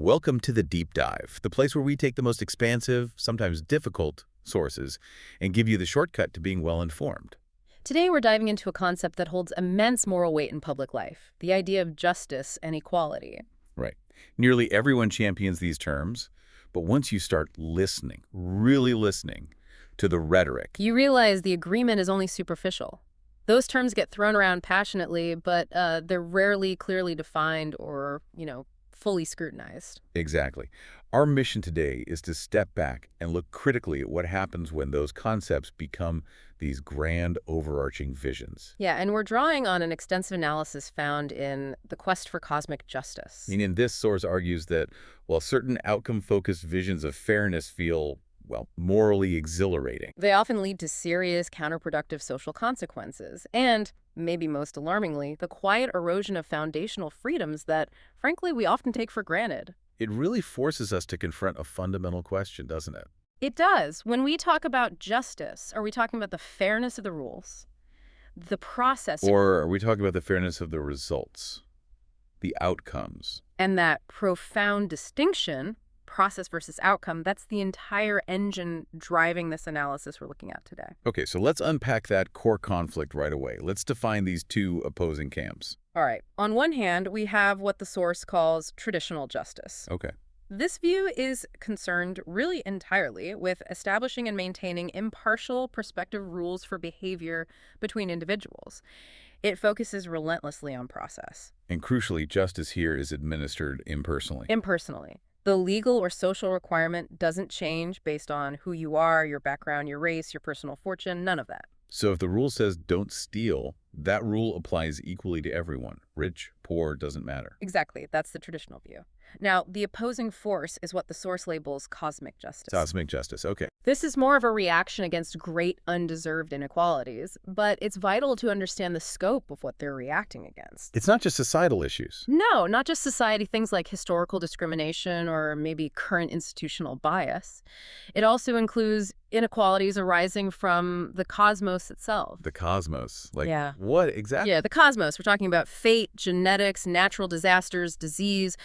Welcome to the Deep Dive, the place where we take the most expansive, sometimes difficult, sources and give you the shortcut to being well-informed. Today we're diving into a concept that holds immense moral weight in public life, the idea of justice and equality. Right. Nearly everyone champions these terms, but once you start listening, really listening, to the rhetoric, You realize the agreement is only superficial. Those terms get thrown around passionately, but they're rarely clearly defined or, fully scrutinized. exactly. Our mission today is to step back and look critically at what happens when those concepts become these grand overarching visions. Yeah, and we're drawing on an extensive analysis found in The Quest for Cosmic Justice. Meaning this source argues that while certain outcome-focused visions of fairness feel, well, morally exhilarating, They often lead to serious counterproductive social consequences, and, maybe most alarmingly, the quiet erosion of foundational freedoms that, frankly, we often take for granted. it really forces us to confront a fundamental question, doesn't it? It does. When we talk about justice, are we talking about the fairness of the rules, the process, Or are we talking about the fairness of the results, the outcomes? and that profound distinction, process versus outcome, that's the entire engine driving this analysis we're looking at today. Okay, so let's unpack that core conflict right away. Let's define these two opposing camps. All right. On one hand, we have what the source calls traditional justice. Okay. This view is concerned really entirely with establishing and maintaining impartial prospective rules for behavior between individuals. It focuses relentlessly on process. And crucially, justice here is administered impersonally. Impersonally. The legal or social requirement doesn't change based on who you are, your background, your race, your personal fortune, none of that. So if the rule says don't steal, that rule applies equally to everyone. Rich, poor, doesn't matter. Exactly. That's the traditional view. Now, the opposing force is what the source labels cosmic justice. Cosmic justice, okay. This is more of a reaction against great undeserved inequalities, but it's vital to understand the scope of what they're reacting against. It's not just societal issues. No, not just society, things like historical discrimination or maybe current institutional bias. It also includes inequalities arising from the cosmos itself. The cosmos. Like, Yeah. what exactly? Yeah, the cosmos. We're talking about fate, genetics, natural disasters, disease,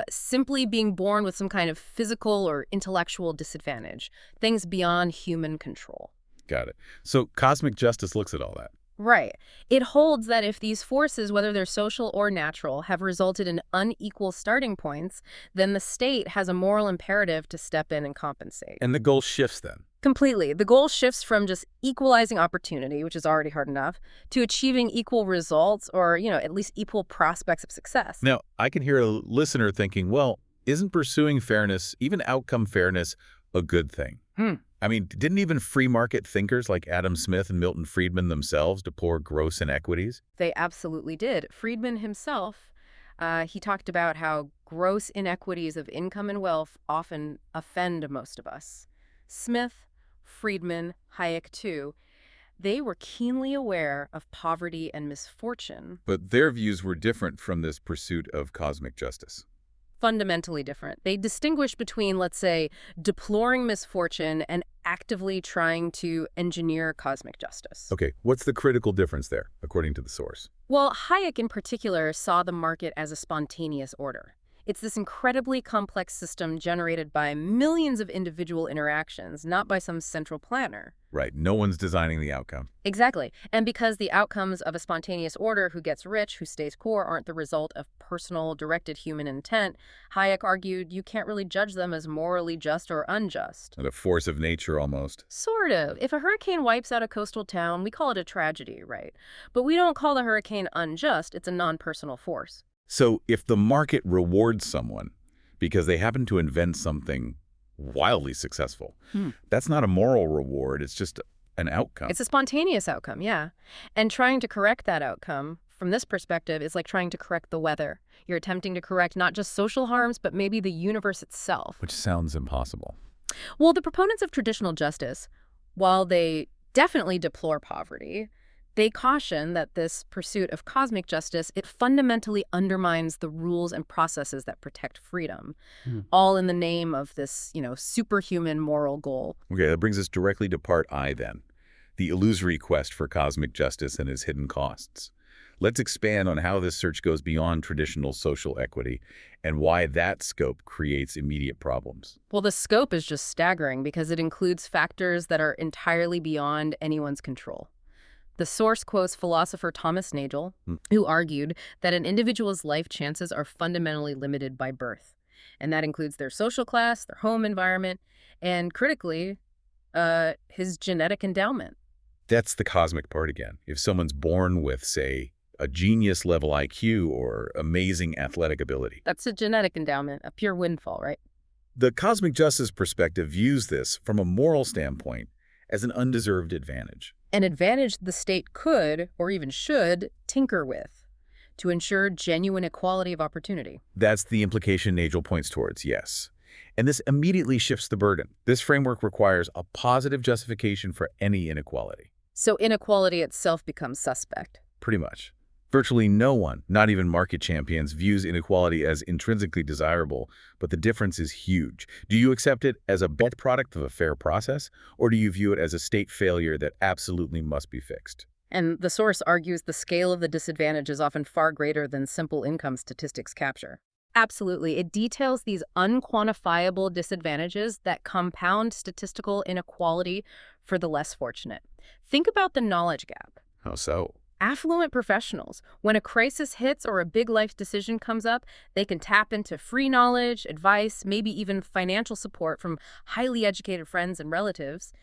simply being born with some kind of physical or intellectual disadvantage, things beyond human control. Got it. So cosmic justice looks at all that. Right. It holds that if these forces, whether they're social or natural, have resulted in unequal starting points, then the state has a moral imperative to step in and compensate. And the goal shifts then. Completely. The goal shifts from just equalizing opportunity, which is already hard enough, to achieving equal results or, at least equal prospects of success. Now, I can hear a listener thinking, well, isn't pursuing fairness, even outcome fairness, a good thing? I mean, didn't even free market thinkers like Adam Smith and Milton Friedman themselves deplore gross inequities? They absolutely did. Friedman himself, he talked about how gross inequities of income and wealth often offend most of us. Smith, Friedman, Hayek too, they were keenly aware of poverty and misfortune. But their views were different from this pursuit of cosmic justice. Fundamentally different. They distinguish between, let's say, deploring misfortune and actively trying to engineer cosmic justice. Okay, what's the critical difference there, according to the source? Well, Hayek in particular saw the market as a spontaneous order. It's this incredibly complex system generated by millions of individual interactions, not by some central planner. Right, no one's designing the outcome. Exactly. And because the outcomes of a spontaneous order, who gets rich, who stays poor, aren't the result of personal, directed human intent, Hayek argued you can't really judge them as morally just or unjust. The force of nature, almost. Sort of. If a hurricane wipes out a coastal town, we call it a tragedy, right? But we don't call the hurricane unjust. It's a non-personal force. So if the market rewards someone because they happen to invent something wildly successful, that's not a moral reward, it's just an outcome. It's a spontaneous outcome, yeah. And trying to correct that outcome, from this perspective, is like trying to correct the weather. You're attempting to correct not just social harms, but maybe the universe itself. Which sounds impossible. Well, the proponents of traditional justice, while they definitely deplore poverty, they caution that this pursuit of cosmic justice, it fundamentally undermines the rules and processes that protect freedom, all in the name of this, superhuman moral goal. Okay, that brings us directly to part I then, the illusory quest for cosmic justice and its hidden costs. Let's expand on how this search goes beyond traditional social equity and why that scope creates immediate problems. Well, the scope is just staggering because it includes factors that are entirely beyond anyone's control. The source quotes philosopher Thomas Sowell, who argued that an individual's life chances are fundamentally limited by birth. And that includes their social class, their home environment, and critically, his genetic endowment. That's the cosmic part again. If someone's born with, say, a genius-level IQ or amazing athletic ability. That's a genetic endowment, a pure windfall, right? The cosmic justice perspective views this from a moral standpoint as an undeserved advantage. An advantage the state could, or even should, tinker with to ensure genuine equality of opportunity. That's the implication Nagel points towards, yes. And this immediately shifts the burden. This framework requires a positive justification for any inequality. So inequality itself becomes suspect. Pretty much. Virtually no one, not even market champions, views inequality as intrinsically desirable, but the difference is huge. Do you accept it as a byproduct of a fair process, or do you view it as a state failure that absolutely must be fixed? And the source argues the scale of the disadvantage is often far greater than simple income statistics capture. Absolutely. It details these unquantifiable disadvantages that compound statistical inequality for the less fortunate. Think about the knowledge gap. How so? Affluent professionals, when a crisis hits or a big life decision comes up, they can tap into free knowledge, advice, maybe even financial support from highly educated friends and relatives.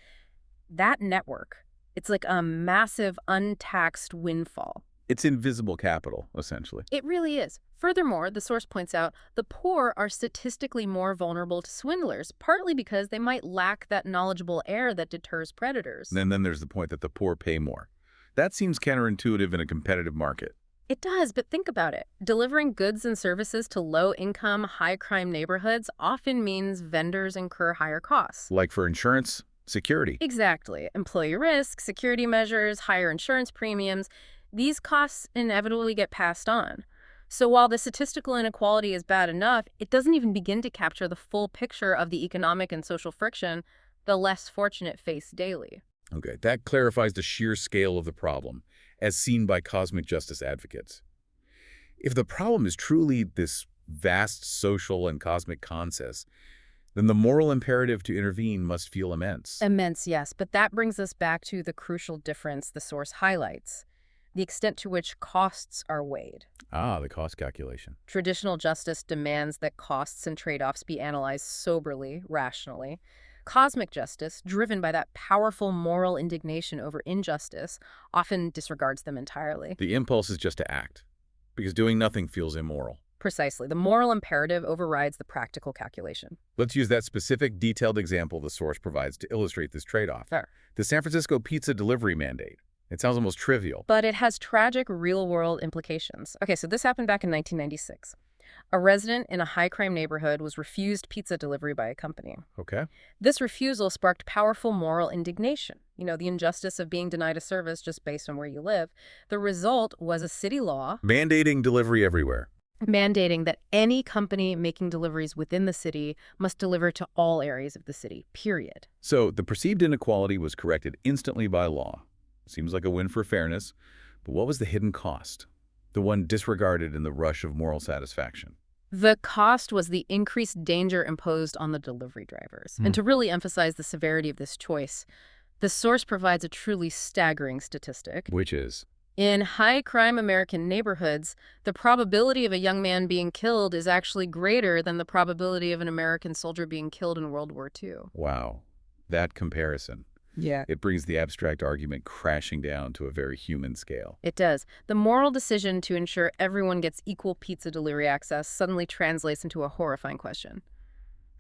That network, it's like a massive untaxed windfall. It's invisible capital, essentially. It really is. Furthermore, the source points out, the poor are statistically more vulnerable to swindlers, partly because they might lack that knowledgeable air that deters predators. And then there's the point that the poor pay more. That seems counterintuitive in a competitive market. It does, but think about it. Delivering goods and services to low-income, high-crime neighborhoods often means vendors incur higher costs. Like for insurance, security. Exactly. Employee risk, security measures, higher insurance premiums. These costs inevitably get passed on. So while the statistical inequality is bad enough, it doesn't even begin to capture the full picture of the economic and social friction the less fortunate face daily. Okay, that clarifies the sheer scale of the problem, as seen by cosmic justice advocates. If the problem is truly this vast social and cosmic consensus, then the moral imperative to intervene must feel immense. Immense, yes, but that brings us back to the crucial difference the source highlights, the extent to which costs are weighed. Ah, the cost calculation. Traditional justice demands that costs and trade-offs be analyzed soberly, rationally. Cosmic justice, driven by that powerful moral indignation over injustice, often disregards them entirely. The impulse is just to act, because doing nothing feels immoral. Precisely. The moral imperative overrides the practical calculation. Let's use that specific, detailed example the source provides to illustrate this trade-off. Fair. The San Francisco pizza delivery mandate. It sounds almost trivial. But it has tragic real-world implications. Okay, so this happened back in 1996. A resident in a high-crime neighborhood was refused pizza delivery by a company. Okay. This refusal sparked powerful moral indignation. You know, the injustice of being denied a service just based on where you live. The result was a city law Mandating delivery everywhere. mandating that any company making deliveries within the city must deliver to all areas of the city, period. So the perceived inequality was corrected instantly by law. Seems like a win for fairness, but what was the hidden cost? The one disregarded in the rush of moral satisfaction. The cost was the increased danger imposed on the delivery drivers. And to really emphasize the severity of this choice, the source provides a truly staggering statistic. Which is? In high-crime American neighborhoods, the probability of a young man being killed is actually greater than the probability of an American soldier being killed in World War II. Wow. That comparison. Yeah. It brings the abstract argument crashing down to a very human scale. It does. The moral decision to ensure everyone gets equal pizza delivery access suddenly translates into a horrifying question.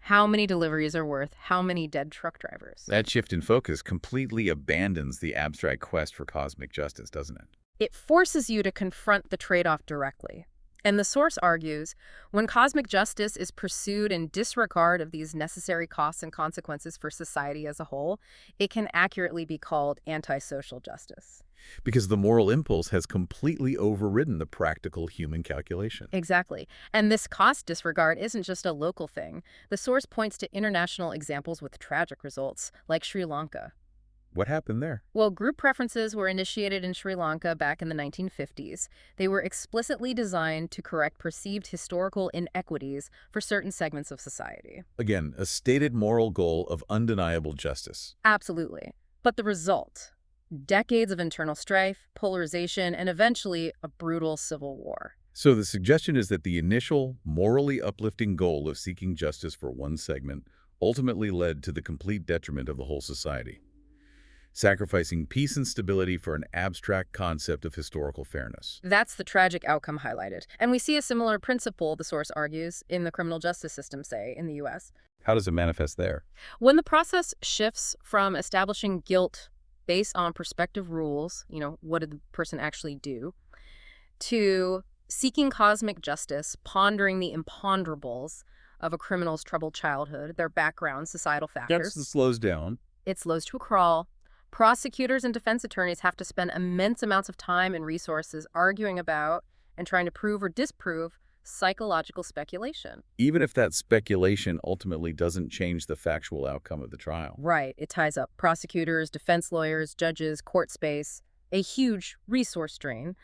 How many deliveries are worth how many dead truck drivers? That shift in focus completely abandons the abstract quest for cosmic justice, doesn't it? It forces you to confront the trade-off directly. And the source argues, when cosmic justice is pursued in disregard of these necessary costs and consequences for society as a whole, it can accurately be called antisocial justice. Because the moral impulse has completely overridden the practical human calculation. Exactly. And this cost disregard isn't just a local thing. The source points to international examples with tragic results, like Sri Lanka. What happened there? Well, group preferences were initiated in Sri Lanka back in the 1950s. They were explicitly designed to correct perceived historical inequities for certain segments of society. Again, a stated moral goal of undeniable justice. Absolutely. But the result? Decades of internal strife, polarization, and eventually a brutal civil war. So the suggestion is that the initial, morally uplifting goal of seeking justice for one segment ultimately led to the complete detriment of the whole society, sacrificing peace and stability for an abstract concept of historical fairness. That's the tragic outcome highlighted. And we see a similar principle, the source argues, in the criminal justice system, say, in the U.S. How does it manifest there? When the process shifts from establishing guilt based on prospective rules, what did the person actually do, to seeking cosmic justice, pondering the imponderables of a criminal's troubled childhood, their background, societal factors. Yes, it slows down. It slows to a crawl. Prosecutors and defense attorneys have to spend immense amounts of time and resources arguing about and trying to prove or disprove psychological speculation. Even if that speculation ultimately doesn't change the factual outcome of the trial. Right. It ties up prosecutors, defense lawyers, judges, court space, a huge resource drain.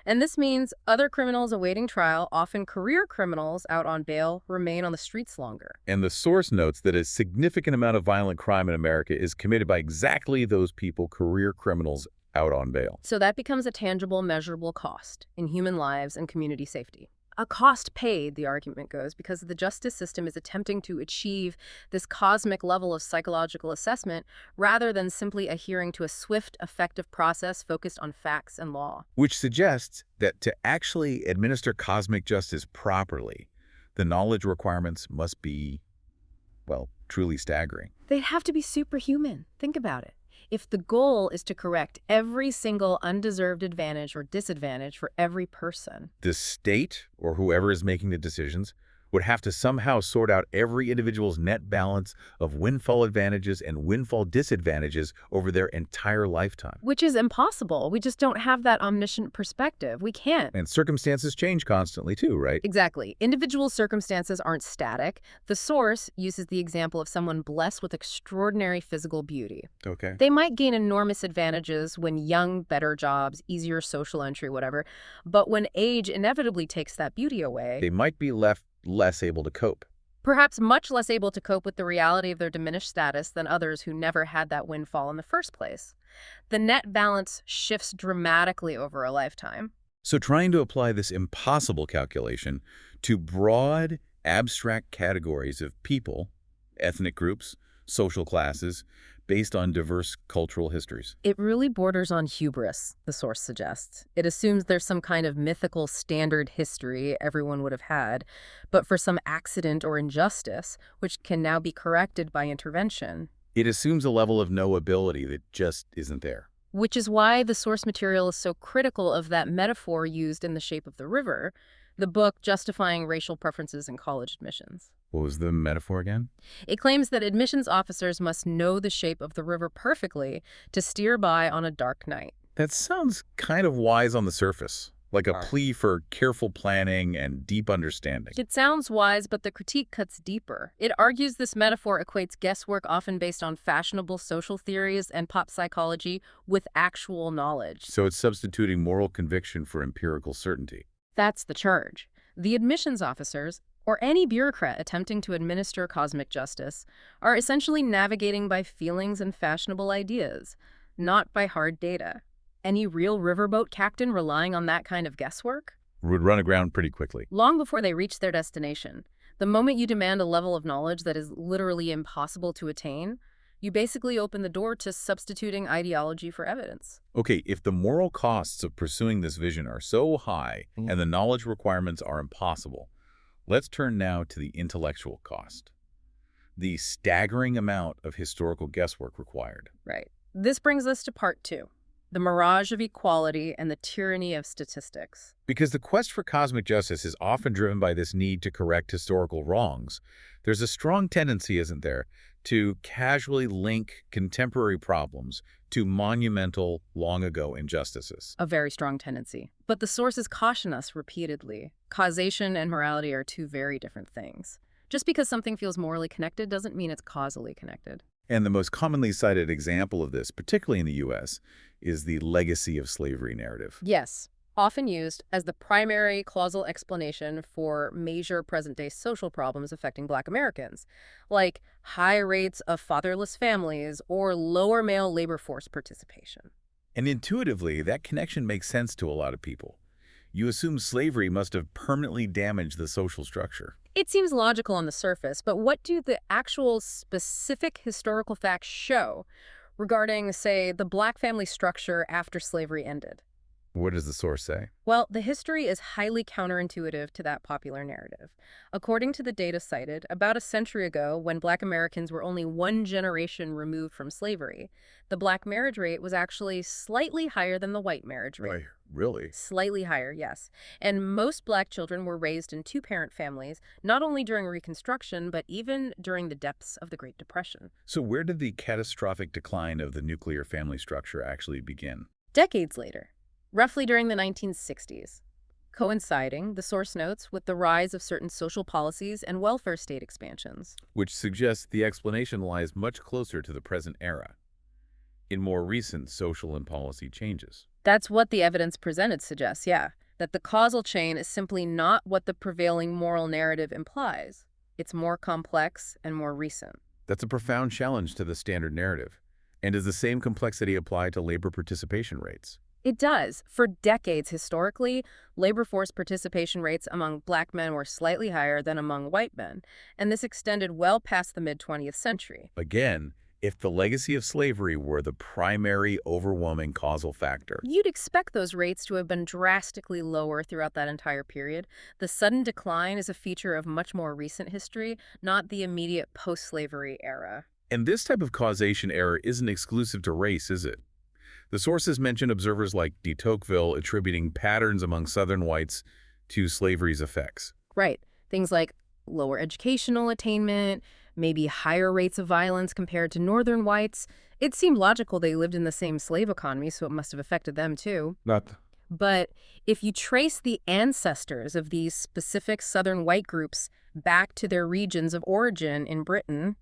And this means other criminals awaiting trial, often career criminals out on bail, remain on the streets longer. And the source notes that a significant amount of violent crime in America is committed by exactly those people, career criminals out on bail. So that becomes a tangible, measurable cost in human lives and community safety. A cost paid, the argument goes, because the justice system is attempting to achieve this cosmic level of psychological assessment rather than simply adhering to a swift, effective process focused on facts and law. Which suggests that to actually administer cosmic justice properly, the knowledge requirements must be, well, truly staggering. They'd have to be superhuman. Think about it. If the goal is to correct every single undeserved advantage or disadvantage for every person, the state, or whoever is making the decisions, would have to somehow sort out every individual's net balance of windfall advantages and windfall disadvantages over their entire lifetime. Which is impossible. We just don't have that omniscient perspective. We can't. And circumstances change constantly too, right? Exactly. Individual circumstances aren't static. The source uses the example of someone blessed with extraordinary physical beauty. Okay. They might gain enormous advantages when young, better jobs, easier social entry, whatever. But when age inevitably takes that beauty away, they might be left less able to cope. Perhaps much less able to cope with the reality of their diminished status than others who never had that windfall in the first place. The net balance shifts dramatically over a lifetime. So trying to apply this impossible calculation to broad, abstract categories of people, ethnic groups, social classes, based on diverse cultural histories. It really borders on hubris, the source suggests. It assumes there's some kind of mythical standard history everyone would have had, but for some accident or injustice, which can now be corrected by intervention. It assumes a level of knowability that just isn't there. Which is why the source material is so critical of that metaphor used in The Shape of the River, the book justifying racial preferences in college admissions. What was the metaphor again? It claims that admissions officers must know the shape of the river perfectly to steer by on a dark night. That sounds kind of wise on the surface, like a plea for careful planning and deep understanding. It sounds wise, but the critique cuts deeper. It argues this metaphor equates guesswork often based on fashionable social theories and pop psychology with actual knowledge. So it's substituting moral conviction for empirical certainty. That's the charge. The admissions officers, or any bureaucrat attempting to administer cosmic justice, are essentially navigating by feelings and fashionable ideas, not by hard data. Any real riverboat captain relying on that kind of guesswork would run aground pretty quickly. long before they reach their destination. The moment you demand a level of knowledge that is literally impossible to attain, you basically open the door to substituting ideology for evidence. Okay, if the moral costs of pursuing this vision are so high and the knowledge requirements are impossible, let's turn now to the intellectual cost. The staggering amount of historical guesswork required. Right. This brings us to part 2. The mirage of equality and the tyranny of statistics. Because the quest for cosmic justice is often driven by this need to correct historical wrongs, there's a strong tendency, isn't there, to casually link contemporary problems to monumental, long-ago injustices. A very strong tendency. But the sources caution us repeatedly. Causation and morality are two very different things. Just because something feels morally connected doesn't mean it's causally connected. And the most commonly cited example of this, particularly in the U.S., is the legacy of slavery narrative. Yes, often used as the primary causal explanation for major present-day social problems affecting Black Americans, like high rates of fatherless families or lower male labor force participation. And intuitively, that connection makes sense to a lot of people. You assume slavery must have permanently damaged the social structure. It seems logical on the surface, but what do the actual specific historical facts show regarding, say, the Black family structure after slavery ended? What does the source say? Well, the history is highly counterintuitive to that popular narrative. According to the data cited, about a century ago, when Black Americans were only one generation removed from slavery, the Black marriage rate was actually slightly higher than the white marriage rate. Why, really? Slightly higher, yes. And most Black children were raised in two-parent families, not only during Reconstruction, but even during the depths of the Great Depression. So where did the catastrophic decline of the nuclear family structure actually begin? Decades later, roughly during the 1960s, coinciding, the source notes, with the rise of certain social policies and welfare state expansions. Which suggests the explanation lies much closer to the present era, in more recent social and policy changes. That's what the evidence presented suggests, yeah, that the causal chain is simply not what the prevailing moral narrative implies. It's more complex and more recent. That's a profound challenge to the standard narrative. And does the same complexity apply to labor participation rates? It does. For decades, historically, labor force participation rates among Black men were slightly higher than among white men, and this extended well past the mid-20th century. Again, if the legacy of slavery were the primary overwhelming causal factor, You'd expect those rates to have been drastically lower throughout that entire period. The sudden decline is a feature of much more recent history, not the immediate post-slavery era. and this type of causation error isn't exclusive to race, is it? The sources mention observers like de Tocqueville attributing patterns among Southern whites to slavery's effects. Right. Things like lower educational attainment, maybe higher rates of violence compared to Northern whites. It seemed logical they lived in the same slave economy, so it must have affected them too. But if you trace the ancestors of these specific Southern white groups back to their regions of origin in Britain,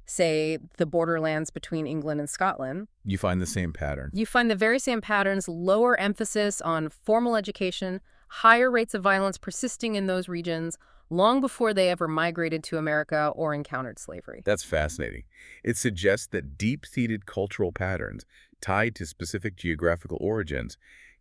say the borderlands between England and Scotland, You find the same pattern. you find the very same patterns: lower emphasis on formal education, higher rates of violence persisting in those regions long before they ever migrated to America or encountered slavery. That's fascinating. It suggests that deep-seated cultural patterns tied to specific geographical origins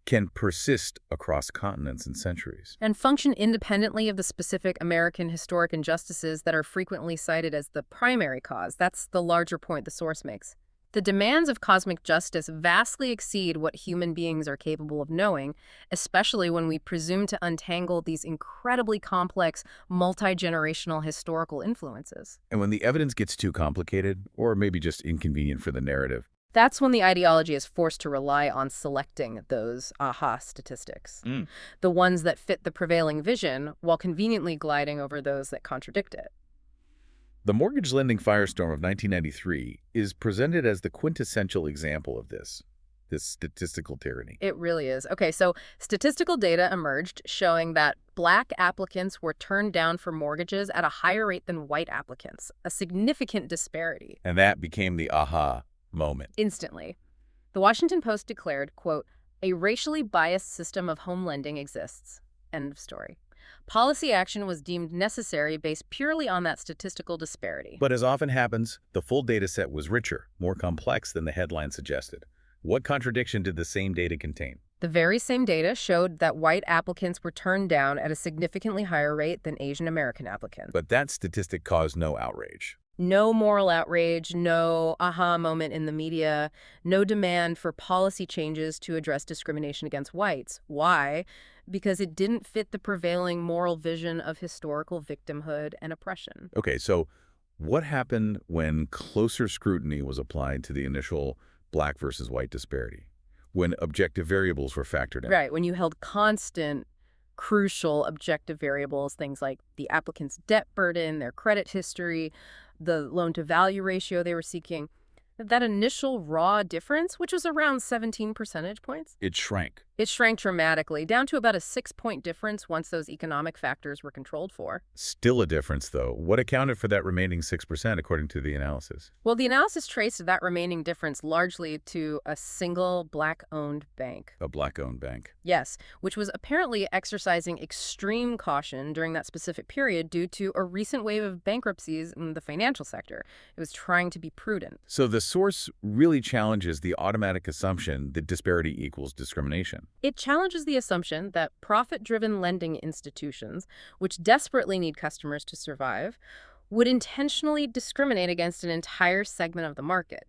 can persist across continents and centuries. And function independently of the specific American historic injustices that are frequently cited as the primary cause. That's the larger point the source makes. The demands of cosmic justice vastly exceed what human beings are capable of knowing, especially when we presume to untangle these incredibly complex, multi-generational historical influences. And when the evidence gets too complicated, or maybe just inconvenient for the narrative, That's when the ideology is forced to rely on selecting those aha statistics, the ones that fit the prevailing vision while conveniently gliding over those that contradict it. the mortgage lending firestorm of 1993 is presented as the quintessential example of this statistical tyranny. It really is. Okay, so statistical data emerged showing that Black applicants were turned down for mortgages at a higher rate than white applicants, a significant disparity. And that became the aha moment. Instantly. The Washington Post declared, quote, "A racially biased system of home lending exists." End of story. Policy action was deemed necessary based purely on that statistical disparity. But as often happens, the full data set was richer, more complex than the headline suggested. What contradiction did the same data contain? The very same data showed that white applicants were turned down at a significantly higher rate than Asian American applicants. But that statistic caused no outrage. No moral outrage, no aha moment in the media, no demand for policy changes to address discrimination against whites. Why? Because it didn't fit the prevailing moral vision of historical victimhood and oppression. Okay, so what happened when closer scrutiny was applied to the initial Black versus white disparity? When objective variables were factored in? Right, when you held constant, crucial objective variables, things like the applicant's debt burden, their credit history, the loan-to-value ratio they were seeking, That initial raw difference, which was around 17 percentage points, It shrank. it shrank dramatically, down to about a 6-point difference once those economic factors were controlled for. Still a difference, though. What accounted for that remaining 6% according to the analysis? Well, the analysis traced that remaining difference largely to a single Black-owned bank. A Black-owned bank. Yes, which was apparently exercising extreme caution during that specific period due to a recent wave of bankruptcies in the financial sector. It was trying to be prudent. So the source really challenges the automatic assumption that disparity equals discrimination. It challenges the assumption that profit-driven lending institutions, which desperately need customers to survive, would intentionally discriminate against an entire segment of the market.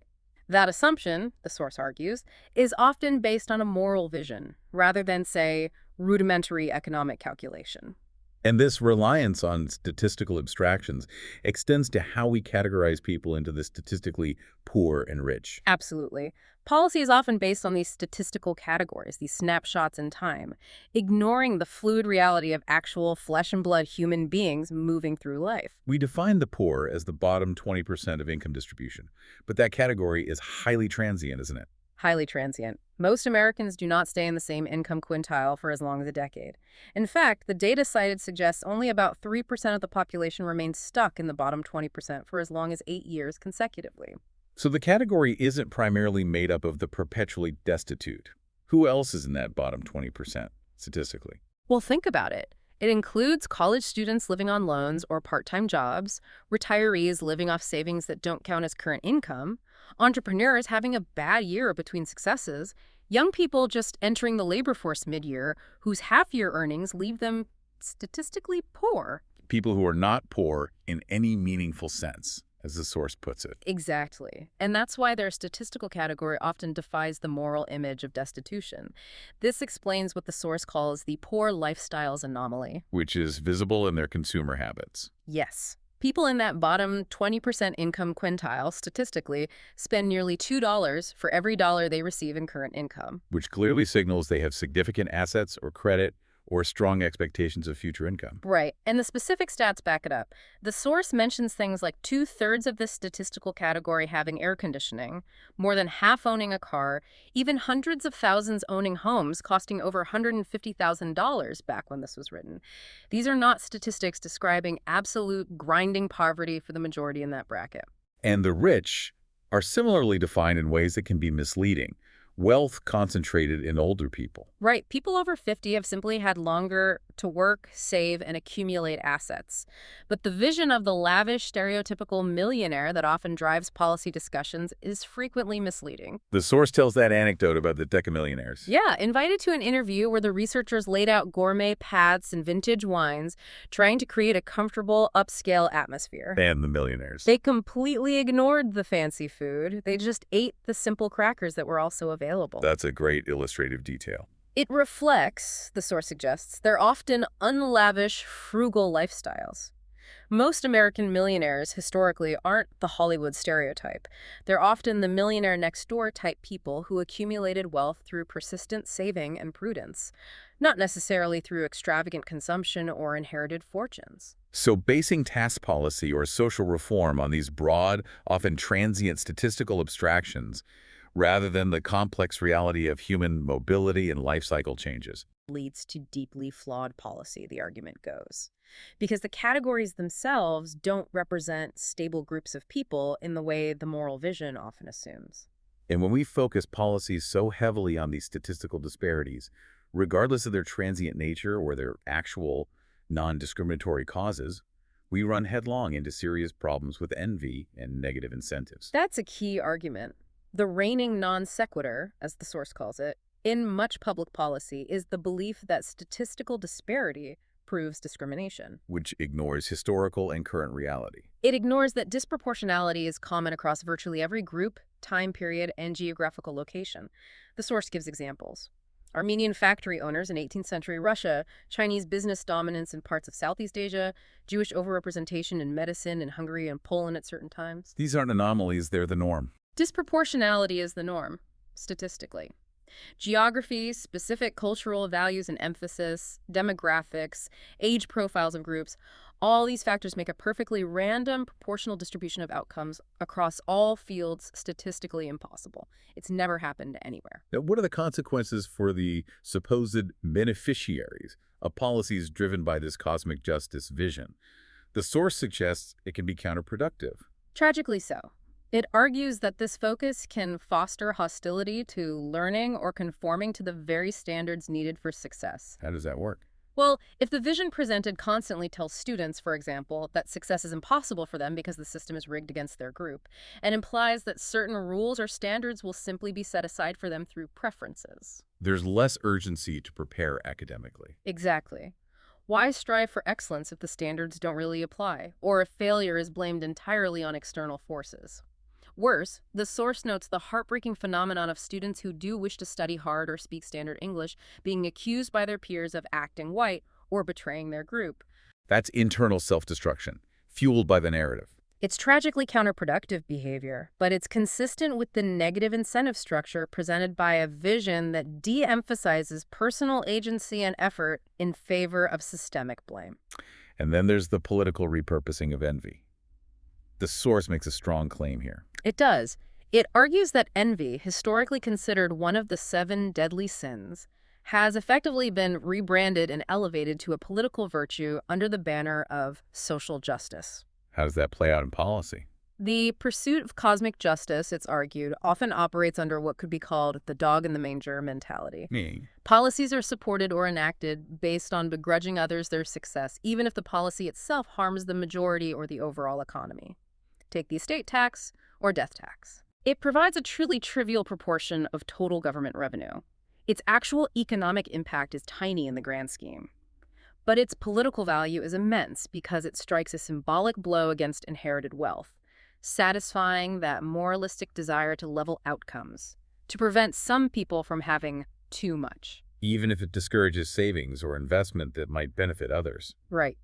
That assumption, the source argues, is often based on a moral vision, rather than, say, rudimentary economic calculation. And this reliance on statistical abstractions extends to how we categorize people into the statistically poor and rich. Absolutely. Policy is often based on these statistical categories, these snapshots in time, ignoring the fluid reality of actual flesh and blood human beings moving through life. We define the poor as the bottom 20% of income distribution, but that category is highly transient, isn't it? Highly transient. Most Americans do not stay in the same income quintile for as long as a decade. In fact, the data cited suggests only about 3% of the population remains stuck in the bottom 20% for as long as 8 years consecutively. So the category isn't primarily made up of the perpetually destitute. Who else is in that bottom 20%, statistically? Well, think about it. It includes college students living on loans or part-time jobs, retirees living off savings that don't count as current income, entrepreneurs having a bad year between successes, young people just entering the labor force mid-year whose half-year earnings leave them statistically poor. People who are not poor in any meaningful sense, as the source puts it. Exactly. And that's why their statistical category often defies the moral image of destitution. This explains what the source calls the poor lifestyles anomaly. Which is visible in their consumer habits. Yes. People in that bottom 20% income quintile, statistically, spend nearly $2 for every dollar they receive in current income. Which clearly signals they have significant assets or credit or strong expectations of future income. Right, and the specific stats back it up. The source mentions things like 2/3 of this statistical category having air conditioning, more than half owning a car, even hundreds of thousands owning homes costing over $150,000 back when this was written. These are not statistics describing absolute grinding poverty for the majority in that bracket. And the rich are similarly defined in ways that can be misleading. Wealth concentrated in older people. Right. People over 50 have simply had longer to work, save, and accumulate assets. But the vision of the lavish, stereotypical millionaire that often drives policy discussions is frequently misleading. The source tells that anecdote about the decamillionaires. Yeah, invited to an interview where the researchers laid out gourmet paths and vintage wines, trying to create a comfortable, upscale atmosphere. And the millionaires. They completely ignored the fancy food. They just ate the simple crackers that were also available. That's a great illustrative detail. It reflects, the source suggests, their often unlavish, frugal lifestyles. Most American millionaires historically aren't the Hollywood stereotype. They're often the millionaire next door type people who accumulated wealth through persistent saving and prudence, not necessarily through extravagant consumption or inherited fortunes. So basing tax policy or social reform on these broad, often transient statistical abstractions rather than the complex reality of human mobility and life cycle changes Leads to deeply flawed policy, the argument goes. Because the categories themselves don't represent stable groups of people in the way the moral vision often assumes. And when we focus policies so heavily on these statistical disparities, regardless of their transient nature or their actual non-discriminatory causes, we run headlong into serious problems with envy and negative incentives. That's a key argument. The reigning non sequitur, as the source calls it, in much public policy is the belief that statistical disparity proves discrimination. Which ignores historical and current reality. It ignores that disproportionality is common across virtually every group, time period, and geographical location. The source gives examples. Armenian factory owners in 18th century Russia, Chinese business dominance in parts of Southeast Asia, Jewish overrepresentation in medicine in Hungary and Poland at certain times. These aren't anomalies, they're the norm. Disproportionality is the norm, statistically. Geography, specific cultural values and emphasis, demographics, age profiles of groups, All these factors make a perfectly random proportional distribution of outcomes across all fields statistically impossible. It's never happened anywhere. Now, what are the consequences for the supposed beneficiaries of policies driven by this cosmic justice vision? The source suggests it can be counterproductive. Tragically so. It argues that this focus can foster hostility to learning or conforming to the very standards needed for success. How does that work? Well, if the vision presented constantly tells students, for example, that success is impossible for them because the system is rigged against their group, and implies that certain rules or standards will simply be set aside for them through preferences. There's less urgency to prepare academically. Exactly. Why strive for excellence if the standards don't really apply, or if failure is blamed entirely on external forces? Worse, the source notes the heartbreaking phenomenon of students who do wish to study hard or speak standard English being accused by their peers of acting white or betraying their group. That's internal self-destruction, fueled by the narrative. It's tragically counterproductive behavior, but it's consistent with the negative incentive structure presented by a vision that de-emphasizes personal agency and effort in favor of systemic blame. And then there's the political repurposing of envy. The source makes a strong claim here. It does. It argues that envy, historically considered one of the 7 deadly sins, has effectively been rebranded and elevated to a political virtue under the banner of social justice. How does that play out in policy? The pursuit of cosmic justice, it's argued, often operates under what could be called the dog in the manger mentality. Meaning? Policies are supported or enacted based on begrudging others their success, even if the policy itself harms the majority or the overall economy. Take the estate tax or death tax. It provides a truly trivial proportion of total government revenue. Its actual economic impact is tiny in the grand scheme. But its political value is immense because it strikes a symbolic blow against inherited wealth, satisfying that moralistic desire to level outcomes, to prevent some people from having too much. Even if it discourages savings or investment that might benefit others. Right.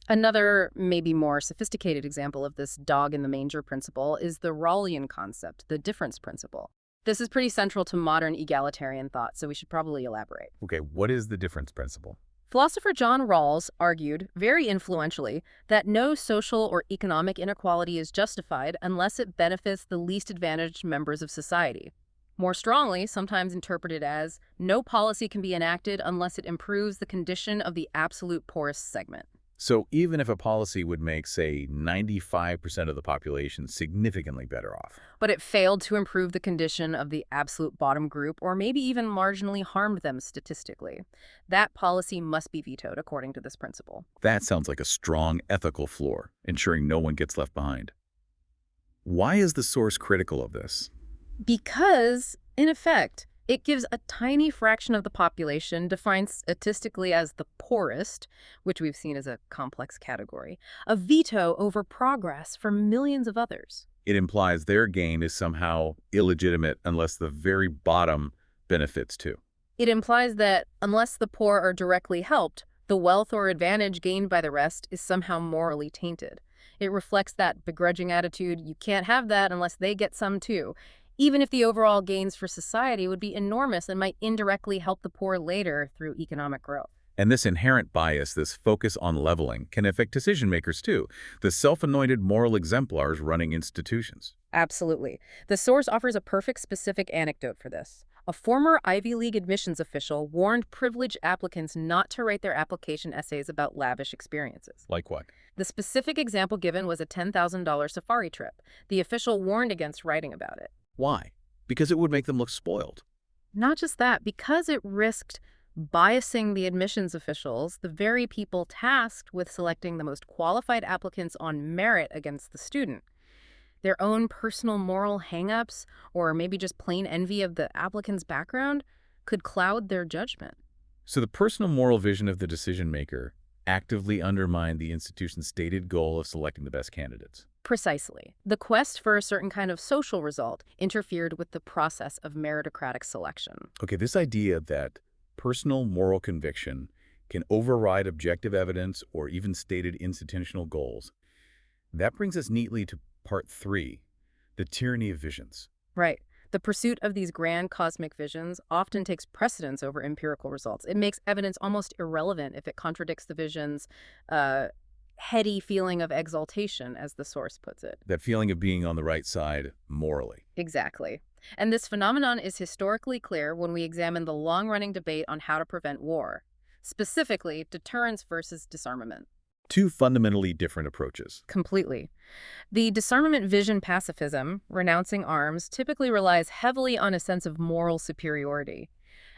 Another, maybe more sophisticated example of this dog-in-the-manger principle is the Rawlian concept, the difference principle. This is pretty central to modern egalitarian thought, so we should probably elaborate. Okay, what is the difference principle? Philosopher John Rawls argued, very influentially, that no social or economic inequality is justified unless it benefits the least advantaged members of society. More strongly, sometimes interpreted as, no policy can be enacted unless it improves the condition of the absolute poorest segment. So even if a policy would make, say, 95% of the population significantly better off, but it failed to improve the condition of the absolute bottom group, or maybe even marginally harmed them statistically, that policy must be vetoed according to this principle. that sounds like a strong ethical floor, ensuring no one gets left behind. Why is the source critical of this? Because, in effect, it gives a tiny fraction of the population, defined statistically as the poorest, which we've seen as a complex category, a veto over progress for millions of others. It implies their gain is somehow illegitimate unless the very bottom benefits too. It implies that unless the poor are directly helped, the wealth or advantage gained by the rest is somehow morally tainted. It reflects that begrudging attitude, you can't have that unless they get some too, even if the overall gains for society would be enormous and might indirectly help the poor later through economic growth. And this inherent bias, this focus on leveling, can affect decision makers too, the self-anointed moral exemplars running institutions. Absolutely. The source offers a perfect specific anecdote for this. A former Ivy League admissions official warned privileged applicants not to write their application essays about lavish experiences. Like what? The specific example given was a $10,000 safari trip. The official warned against writing about it. Why? Because it would make them look spoiled. Not just that, because it risked biasing the admissions officials, the very people tasked with selecting the most qualified applicants on merit against the student. Their own personal moral hang-ups, or maybe just plain envy of the applicant's background, could cloud their judgment. So the personal moral vision of the decision maker actively undermined the institution's stated goal of selecting the best candidates. Precisely. The quest for a certain kind of social result interfered with the process of meritocratic selection. Okay, this idea that personal moral conviction can override objective evidence or even stated institutional goals, that brings us neatly to part 3, the tyranny of visions. Right. The pursuit of these grand cosmic visions often takes precedence over empirical results. It makes evidence almost irrelevant if it contradicts the vision's heady feeling of exaltation, as the source puts it. That feeling of being on the right side morally. Exactly. And this phenomenon is historically clear when we examine the long-running debate on how to prevent war, specifically deterrence versus disarmament. Two fundamentally different approaches. Completely. The disarmament vision pacifism, renouncing arms, typically relies heavily on a sense of moral superiority.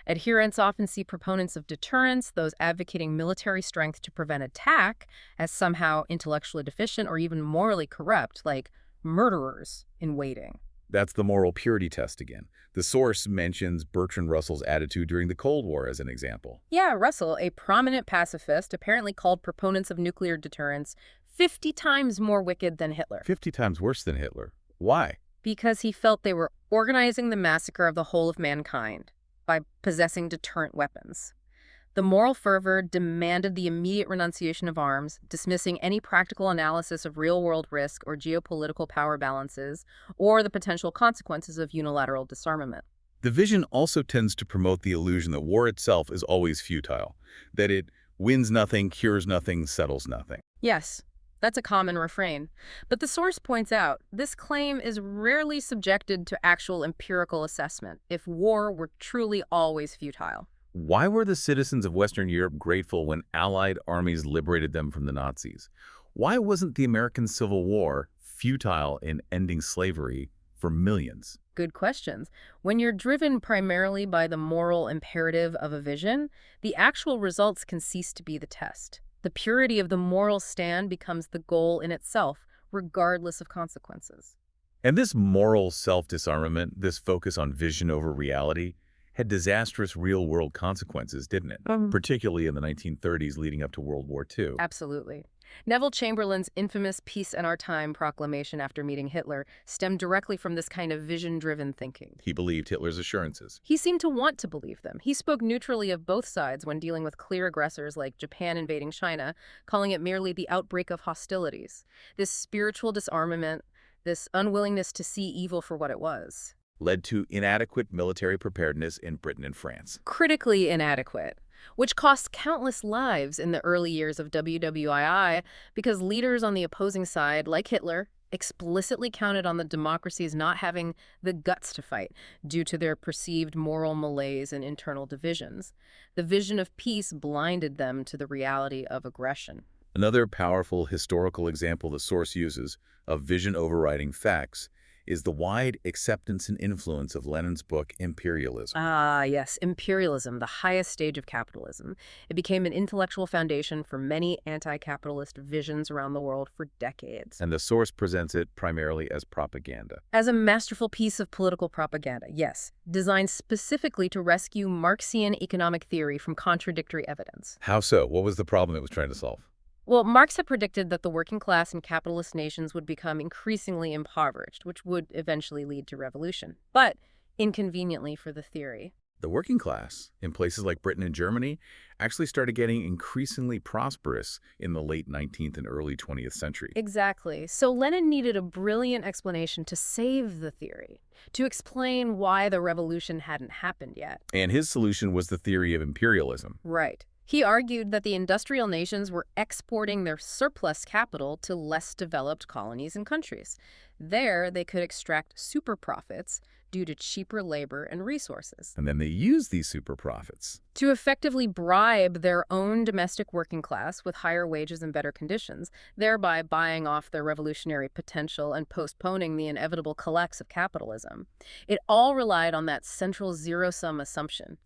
Adherents often see proponents of deterrence, those advocating military strength to prevent attack, as somehow intellectually deficient or even morally corrupt, like murderers in waiting. That's the moral purity test again. The source mentions Bertrand Russell's attitude during the Cold War as an example. Yeah, Russell, a prominent pacifist, apparently called proponents of nuclear deterrence 50 times more wicked than Hitler. 50 times worse than Hitler. Why? Because he felt they were organizing the massacre of the whole of mankind by possessing deterrent weapons. The moral fervor demanded the immediate renunciation of arms, dismissing any practical analysis of real-world risk or geopolitical power balances, or the potential consequences of unilateral disarmament. The vision also tends to promote the illusion that war itself is always futile, that it wins nothing, cures nothing, settles nothing. Yes, that's a common refrain. But the source points out this claim is rarely subjected to actual empirical assessment if war were truly always futile. Why were the citizens of Western Europe grateful when Allied armies liberated them from the Nazis? Why wasn't the American Civil War futile in ending slavery for millions? Good questions. When you're driven primarily by the moral imperative of a vision, the actual results can cease to be the test. The purity of the moral stand becomes the goal in itself, regardless of consequences. And this moral self-disarmament, this focus on vision over reality, had disastrous real-world consequences, didn't it? Particularly in the 1930s leading up to World War II. Absolutely. Neville Chamberlain's infamous Peace in Our Time proclamation after meeting Hitler stemmed directly from this kind of vision-driven thinking. He believed Hitler's assurances. He seemed to want to believe them. He spoke neutrally of both sides when dealing with clear aggressors like Japan invading China, calling it merely the outbreak of hostilities. This spiritual disarmament, this unwillingness to see evil for what it was, led to inadequate military preparedness in Britain and France. critically inadequate, which cost countless lives in the early years of WWII because leaders on the opposing side, like Hitler, explicitly counted on the democracies not having the guts to fight due to their perceived moral malaise and internal divisions. The vision of peace blinded them to the reality of aggression. Another powerful historical example the source uses of vision overriding facts is the wide acceptance and influence of Lenin's book, Imperialism. Ah, yes, imperialism, the highest stage of capitalism. It became an intellectual foundation for many anti-capitalist visions around the world for decades. And the source presents it primarily as propaganda. As a masterful piece of political propaganda, yes, designed specifically to rescue Marxian economic theory from contradictory evidence. How so? What was the problem it was trying to solve? Well, Marx had predicted that the working class in capitalist nations would become increasingly impoverished, which would eventually lead to revolution. But, inconveniently for the theory, The working class, in places like Britain and Germany, actually started getting increasingly prosperous in the late 19th and early 20th century. exactly. So Lenin needed a brilliant explanation to save the theory, to explain why the revolution hadn't happened yet. And his solution was the theory of imperialism. Right. He argued that the industrial nations were exporting their surplus capital to less developed colonies and countries. There, they could extract super profits due to cheaper labor and resources And then they used these super profits. to effectively bribe their own domestic working class with higher wages and better conditions, thereby buying off their revolutionary potential and postponing the inevitable collapse of capitalism. It all relied on that central zero-sum assumption.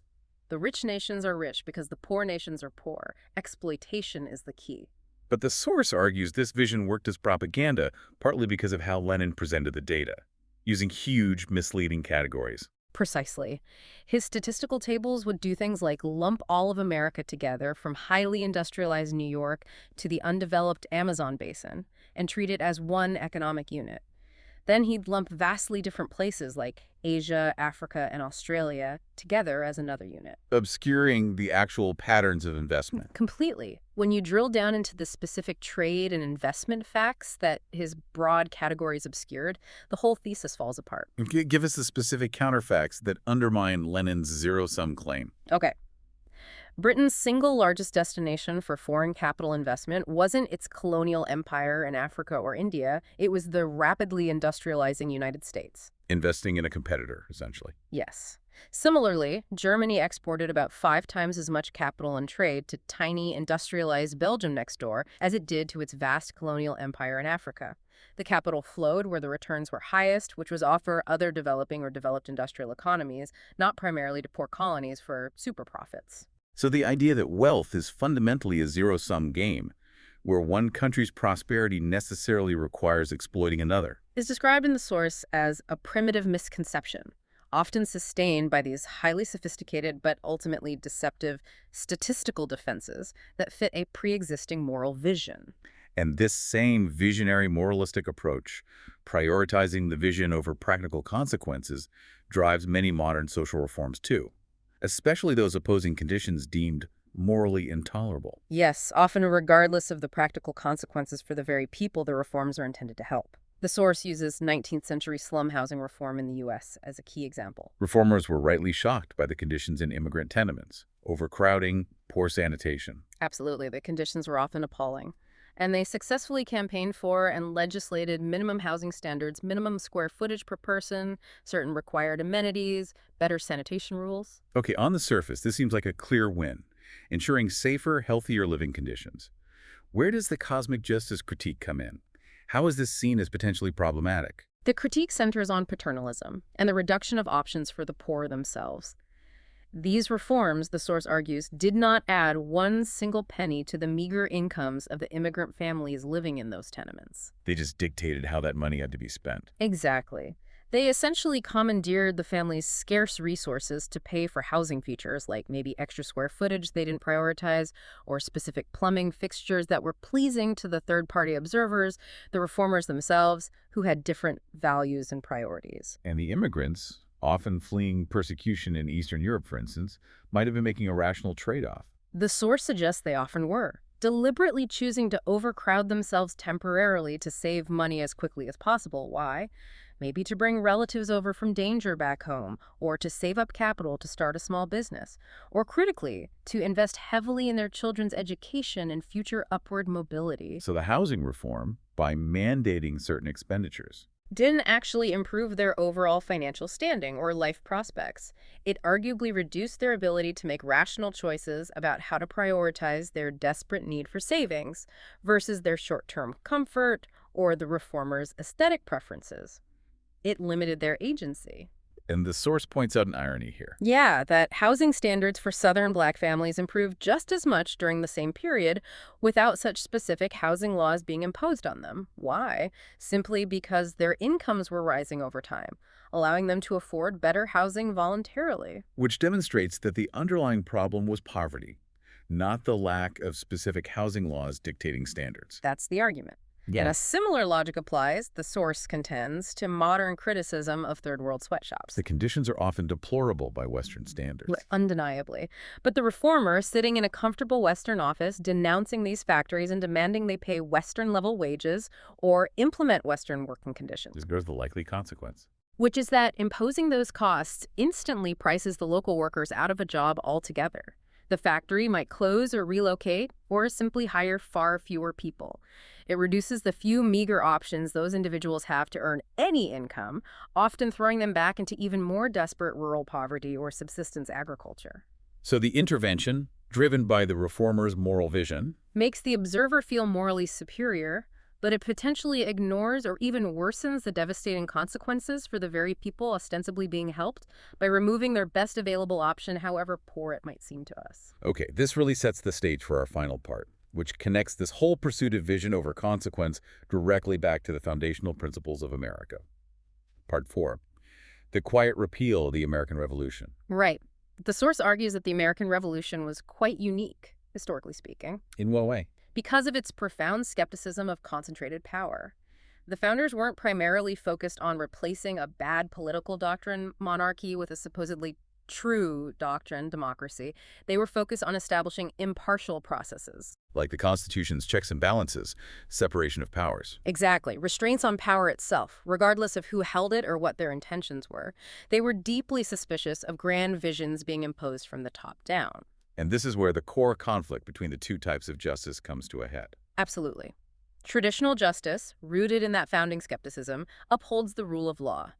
The rich nations are rich because the poor nations are poor. Exploitation is the key. But the source argues this vision worked as propaganda, partly because of how Lenin presented the data, using huge, misleading categories. Precisely. His statistical tables would do things like lump all of America together, from highly industrialized New York to the undeveloped Amazon basin, and treat it as one economic unit. Then he'd lump vastly different places like Asia, Africa, and Australia together as another unit. Obscuring the actual patterns of investment. Completely. When you drill down into the specific trade and investment facts that his broad categories obscured, the whole thesis falls apart. Give us the specific counterfacts that undermine Lenin's zero-sum claim. Okay. Britain's single largest destination for foreign capital investment wasn't its colonial empire in Africa or India. It was the rapidly industrializing United States. Investing in a competitor, essentially. Yes. Similarly, Germany exported about 5 times as much capital and trade to tiny industrialized Belgium next door as it did to its vast colonial empire in Africa. The capital flowed where the returns were highest, which was offer other developing or developed industrial economies, not primarily to poor colonies for super profits. So the idea that wealth is fundamentally a zero-sum game, where one country's prosperity necessarily requires exploiting another, Is described in the source as a primitive misconception, often sustained by these highly sophisticated but ultimately deceptive statistical defenses that fit a pre-existing moral vision. And this same visionary moralistic approach, prioritizing the vision over practical consequences, drives many modern social reforms too, especially those opposing conditions deemed morally intolerable. Yes, often regardless of the practical consequences for the very people the reforms are intended to help. The source uses 19th century slum housing reform in the U.S. as a key example. Reformers were rightly shocked by the conditions in immigrant tenements: overcrowding, poor sanitation. Absolutely, the conditions were often appalling. And they successfully campaigned for and legislated minimum housing standards, minimum square footage per person, certain required amenities, better sanitation rules. Okay, on the surface, this seems like a clear win, ensuring safer, healthier living conditions. Where does the cosmic justice critique come in? How is this seen as potentially problematic? The critique centers on paternalism and the reduction of options for the poor themselves. These reforms, the source argues, did not add one single penny to the meager incomes of the immigrant families living in those tenements. They just dictated how that money had to be spent. Exactly. They essentially commandeered the family's scarce resources to pay for housing features like maybe extra square footage they didn't prioritize or specific plumbing fixtures that were pleasing to the third-party observers, the reformers themselves, who had different values and priorities. And the immigrants, often fleeing persecution in Eastern Europe, for instance, might have been making a rational trade-off. The source suggests they often were, deliberately choosing to overcrowd themselves temporarily to save money as quickly as possible. Why? Maybe to bring relatives over from danger back home, or to save up capital to start a small business, or critically, to invest heavily in their children's education and future upward mobility. So the housing reform, by mandating certain expenditures, didn't actually improve their overall financial standing or life prospects. It arguably reduced their ability to make rational choices about how to prioritize their desperate need for savings versus their short-term comfort or the reformers' aesthetic preferences. It limited their agency. And the source points out an irony here. Yeah, that housing standards for Southern Black families improved just as much during the same period without such specific housing laws being imposed on them. Why? Simply because their incomes were rising over time, allowing them to afford better housing voluntarily. Which demonstrates that the underlying problem was poverty, not the lack of specific housing laws dictating standards. That's the argument. Yeah. And a similar logic applies, the source contends, to modern criticism of third world sweatshops. The conditions are often deplorable by Western standards. Undeniably. But the reformer, sitting in a comfortable Western office, denouncing these factories and demanding they pay Western-level wages or implement Western working conditions. There's the likely consequence. Which is that imposing those costs instantly prices the local workers out of a job altogether. The factory might close or relocate, or simply hire far fewer people. It reduces the few meager options those individuals have to earn any income, often throwing them back into even more desperate rural poverty or subsistence agriculture. So the intervention, driven by the reformers' moral vision, makes the observer feel morally superior, but it potentially ignores or even worsens the devastating consequences for the very people ostensibly being helped by removing their best available option, however poor it might seem to us. Okay, this really sets the stage for our final part, which connects this whole pursuit of vision over consequence directly back to the foundational principles of America. Part 4. The quiet repeal of the American Revolution. Right. The source argues that the American Revolution was quite unique, historically speaking. In what way? Because of its profound skepticism of concentrated power. The founders weren't primarily focused on replacing a bad political doctrine, monarchy, with a supposedly true doctrine, democracy. They were focused on establishing impartial processes. Like the Constitution's checks and balances, separation of powers. Exactly. Restraints on power itself, regardless of who held it or what their intentions were. They were deeply suspicious of grand visions being imposed from the top down. And this is where the core conflict between the two types of justice comes to a head. Absolutely. Traditional justice, rooted in that founding skepticism, upholds the rule of law,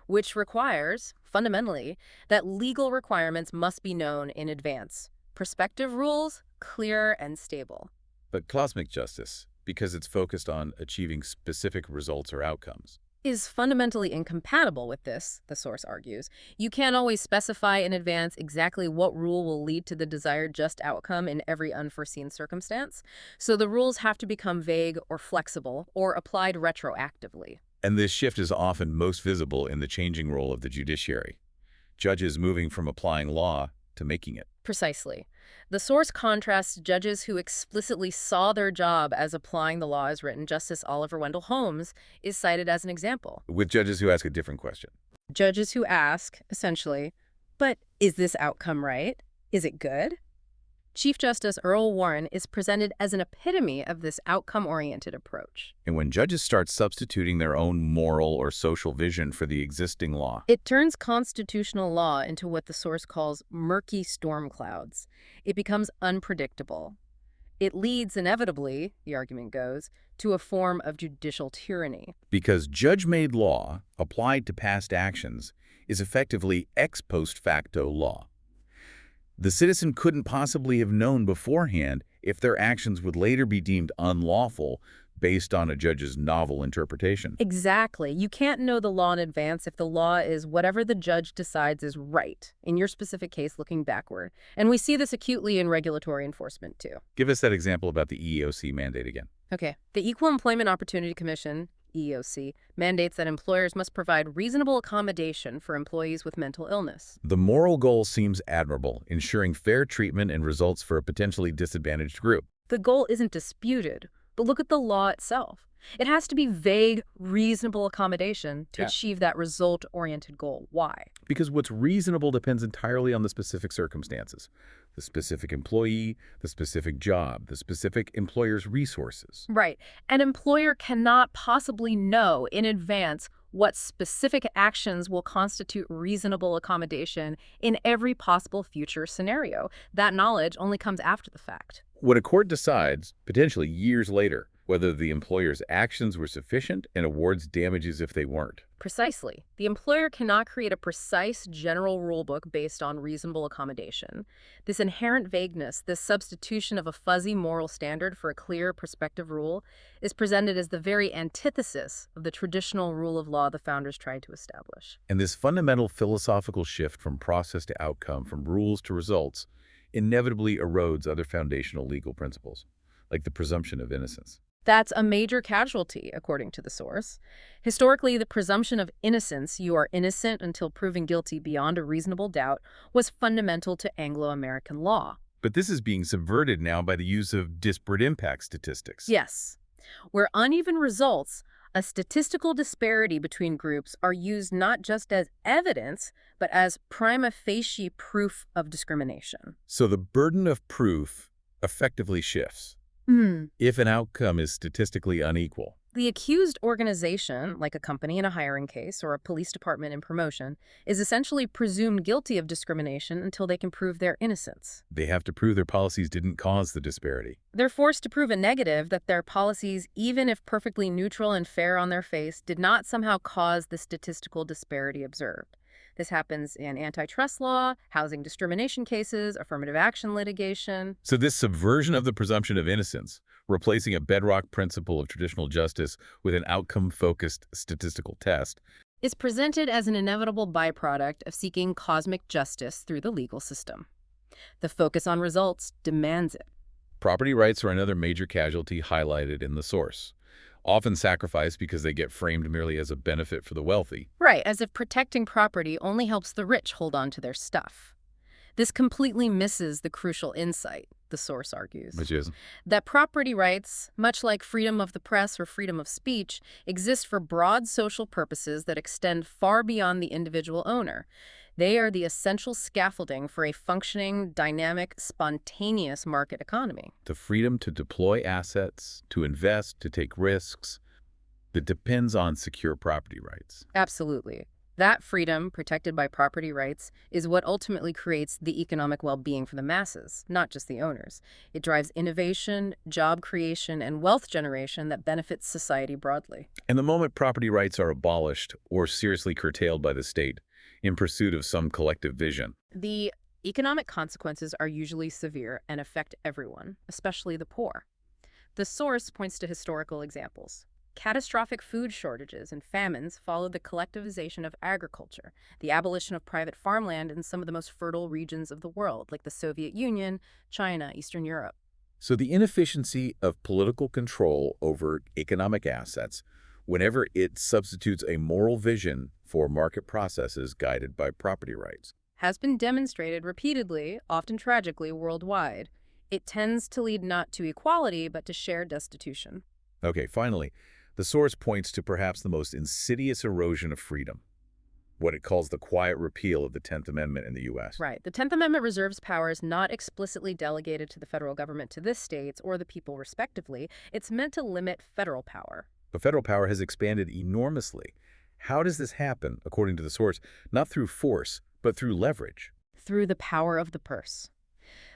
which requires, fundamentally, that legal requirements must be known in advance. Prospective rules, clear and stable. But cosmic justice, because it's focused on achieving specific results or outcomes, Is fundamentally incompatible with this, the source argues. You can't always specify in advance exactly what rule will lead to the desired just outcome in every unforeseen circumstance, so the rules have to become vague or flexible or applied retroactively. And this shift is often most visible in the changing role of the judiciary. Judges moving from applying law to making it. Precisely. The source contrasts judges who explicitly saw their job as applying the law as written. Justice Oliver Wendell Holmes is cited as an example. With judges who ask a different question. Judges who ask, essentially, but is this outcome right? Is it good? Chief Justice Earl Warren is presented as an epitome of this outcome-oriented approach. And when judges start substituting their own moral or social vision for the existing law, It turns constitutional law into what the source calls murky storm clouds. It becomes unpredictable. It leads, inevitably, the argument goes, to a form of judicial tyranny. because judge-made law applied to past actions is effectively ex post facto law. The citizen couldn't possibly have known beforehand if their actions would later be deemed unlawful based on a judge's novel interpretation. Exactly. You can't know the law in advance if the law is whatever the judge decides is right, in your specific case looking backward. And we see this acutely in regulatory enforcement, too. Give us that example about the EEOC mandate again. Okay. The Equal Employment Opportunity Commission, EEOC, mandates that employers must provide reasonable accommodation for employees with mental illness. The moral goal seems admirable, ensuring fair treatment and results for a potentially disadvantaged group. The goal isn't disputed, but look at the law itself. It has to be vague, reasonable accommodation to achieve that result-oriented goal. Why? Because what's reasonable depends entirely on the specific circumstances. The specific employee, the specific job, the specific employer's resources. Right. An employer cannot possibly know in advance what specific actions will constitute reasonable accommodation in every possible future scenario. That knowledge only comes after the fact. When a court decides, potentially years later, whether the employer's actions were sufficient and awards damages if they weren't. Precisely. The employer cannot create a precise general rulebook based on reasonable accommodation. This inherent vagueness, this substitution of a fuzzy moral standard for a clear prospective rule, is presented as the very antithesis of the traditional rule of law the founders tried to establish. And this fundamental philosophical shift from process to outcome, from rules to results, inevitably erodes other foundational legal principles, like the presumption of innocence. That's a major casualty, according to the source. Historically, the presumption of innocence, you are innocent until proven guilty beyond a reasonable doubt, was fundamental to Anglo-American law. But this is being subverted now by the use of disparate impact statistics. Yes, where uneven results, a statistical disparity between groups, are used not just as evidence, but as prima facie proof of discrimination. So the burden of proof effectively shifts. If an outcome is statistically unequal. The accused organization, like a company in a hiring case or a police department in promotion, is essentially presumed guilty of discrimination until they can prove their innocence. They have to prove their policies didn't cause the disparity. They're forced to prove a negative, that their policies, even if perfectly neutral and fair on their face, did not somehow cause the statistical disparity observed. This happens in antitrust law, housing discrimination cases, affirmative action litigation. So this subversion of the presumption of innocence, replacing a bedrock principle of traditional justice with an outcome-focused statistical test, is presented as an inevitable byproduct of seeking cosmic justice through the legal system. The focus on results demands it. Property rights are another major casualty highlighted in the source, often sacrificed because they get framed merely as a benefit for the wealthy. Right, as if protecting property only helps the rich hold on to their stuff. This completely misses the crucial insight, the source argues. Which is? That property rights, much like freedom of the press or freedom of speech, exist for broad social purposes that extend far beyond the individual owner. They are the essential scaffolding for a functioning, dynamic, spontaneous market economy. The freedom to deploy assets, to invest, to take risks, that depends on secure property rights. Absolutely. That freedom, protected by property rights, is what ultimately creates the economic well-being for the masses, not just the owners. It drives innovation, job creation, and wealth generation that benefits society broadly. And the moment property rights are abolished or seriously curtailed by the state in pursuit of some collective vision, The economic consequences are usually severe and affect everyone, especially the poor. The source points to historical examples. Catastrophic food shortages and famines followed the collectivization of agriculture, the abolition of private farmland in some of the most fertile regions of the world, like the Soviet Union, China, Eastern Europe. so the inefficiency of political control over economic assets, whenever it substitutes a moral vision for market processes guided by property rights. Has been demonstrated repeatedly, often tragically, worldwide. It tends to lead not to equality, but to shared destitution. Okay, finally, the source points to perhaps the most insidious erosion of freedom, what it calls the quiet repeal of the 10th Amendment in the U.S. Right. The 10th Amendment reserves powers not explicitly delegated to the federal government to the states or the people respectively. It's meant to limit federal power. But federal power has expanded enormously. How does this happen, according to the source? Not through force, but through leverage. Through the power of the purse.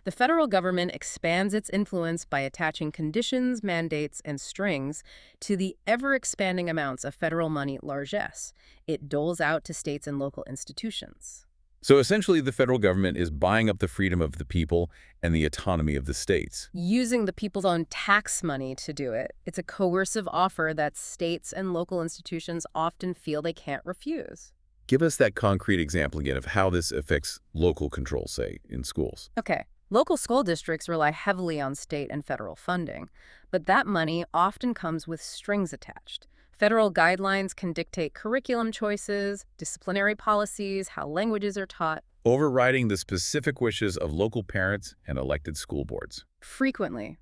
The federal government expands its influence by attaching conditions, mandates, and strings to the ever-expanding amounts of federal money largesse it doles out to states and local institutions. So essentially, the federal government is buying up the freedom of the people and the autonomy of the states. Using the people's own tax money to do it. It's a coercive offer that states and local institutions often feel they can't refuse. Give us that concrete example again of how this affects local control, say, in schools. Okay. Local school districts rely heavily on state and federal funding, but that money often comes with strings attached. Federal guidelines can dictate curriculum choices, disciplinary policies, how languages are taught. Overriding the specific wishes of local parents and elected school boards. Frequently.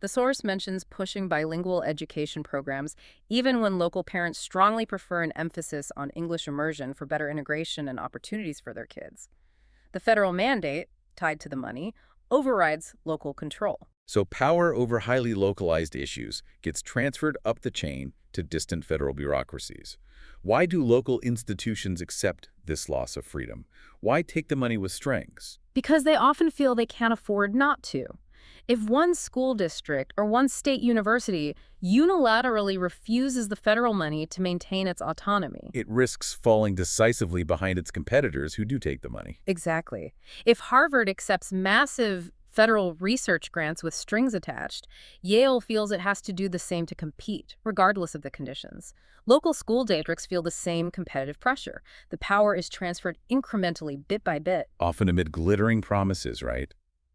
The source mentions pushing bilingual education programs, even when local parents strongly prefer an emphasis on English immersion for better integration and opportunities for their kids. The federal mandate, tied to the money, overrides local control. So power over highly localized issues gets transferred up the chain to distant federal bureaucracies. Why do local institutions accept this loss of freedom? Why take the money with strings? Because they often feel they can't afford not to. If one school district or one state university unilaterally refuses the federal money to maintain its autonomy, It risks falling decisively behind its competitors who do take the money. exactly. If Harvard accepts massive federal research grants with strings attached, Yale feels it has to do the same to compete, regardless of the conditions. Local school districts feel the same competitive pressure. The power is transferred incrementally, bit by bit. Often amid glittering promises, right?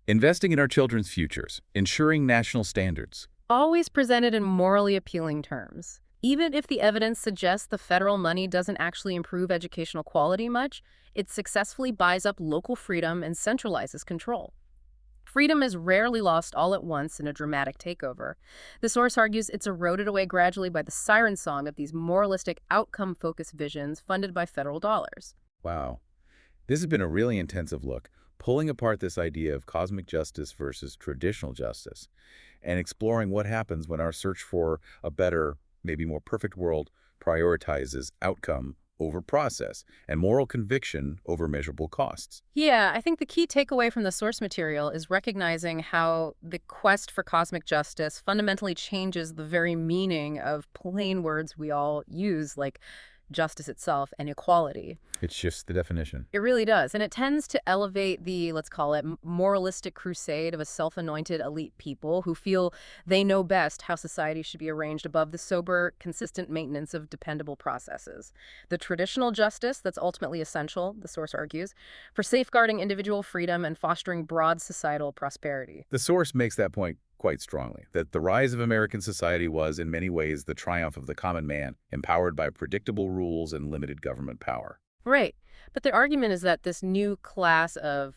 Investing in our children's futures, ensuring national standards. Always presented in morally appealing terms. Even if the evidence suggests the federal money doesn't actually improve educational quality much, it successfully buys up local freedom and centralizes control. Freedom is rarely lost all at once in a dramatic takeover. The source argues it's eroded away gradually by the siren song of these moralistic, outcome-focused visions funded by federal dollars. Wow. This has been a really intensive look, pulling apart this idea of cosmic justice versus traditional justice, and exploring what happens when our search for a better, maybe more perfect world prioritizes outcome over process and moral conviction over measurable costs. Yeah, I think the key takeaway from the source material is recognizing how the quest for cosmic justice fundamentally changes the very meaning of plain words we all use, like justice itself and equality. It shifts the definition. It really does. And it tends to elevate the, let's call it, moralistic crusade of a self-anointed elite people who feel they know best how society should be arranged above the sober, consistent maintenance of dependable processes. The traditional justice that's ultimately essential, the source argues, for safeguarding individual freedom and fostering broad societal prosperity. The source makes that point quite strongly, that the rise of American society was, in many ways, the triumph of the common man, empowered by predictable rules and limited government power. Right. But the argument is that this new class of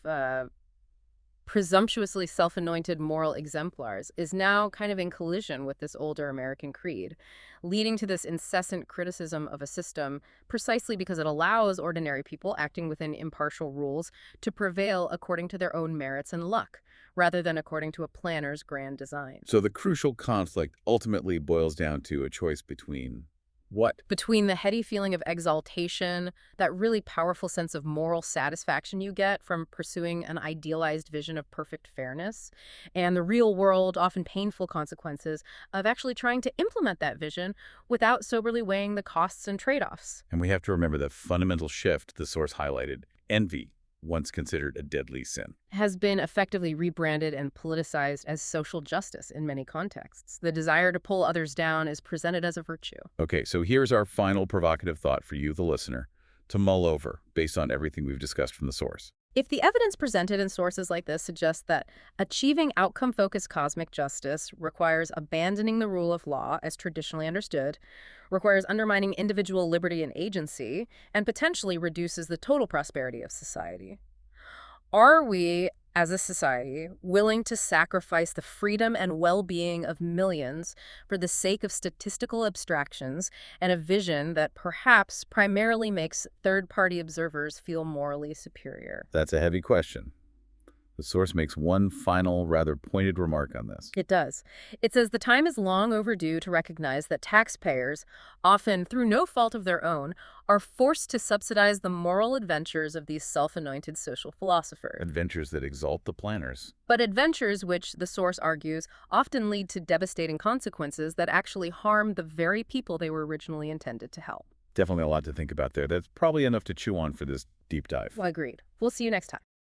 presumptuously self-anointed moral exemplars is now kind of in collision with this older American creed, leading to this incessant criticism of a system precisely because it allows ordinary people acting within impartial rules to prevail according to their own merits and luck, rather than according to a planner's grand design. So the crucial conflict ultimately boils down to a choice between What? Between the heady feeling of exaltation, that really powerful sense of moral satisfaction you get from pursuing an idealized vision of perfect fairness, and the real world, often painful consequences of actually trying to implement that vision without soberly weighing the costs and trade-offs. And we have to remember the fundamental shift the source highlighted. Envy, once considered a deadly sin. Has been effectively rebranded and politicized as social justice in many contexts. The desire to pull others down is presented as a virtue. Okay, so here's our final provocative thought for you, the listener, to mull over based on everything we've discussed from the source. If the evidence presented in sources like this suggests that achieving outcome-focused cosmic justice requires abandoning the rule of law as traditionally understood, requires undermining individual liberty and agency, and potentially reduces the total prosperity of society, are we, as a society, willing to sacrifice the freedom and well-being of millions for the sake of statistical abstractions and a vision that perhaps primarily makes third-party observers feel morally superior? That's a heavy question. The source makes one final, rather pointed remark on this. It does. It says the time is long overdue to recognize that taxpayers, often through no fault of their own, are forced to subsidize the moral adventures of these self-anointed social philosophers. Adventures that exalt the planners. But adventures which, the source argues, often lead to devastating consequences that actually harm the very people they were originally intended to help. Definitely a lot to think about there. That's probably enough to chew on for this deep dive. Well, agreed. We'll see you next time.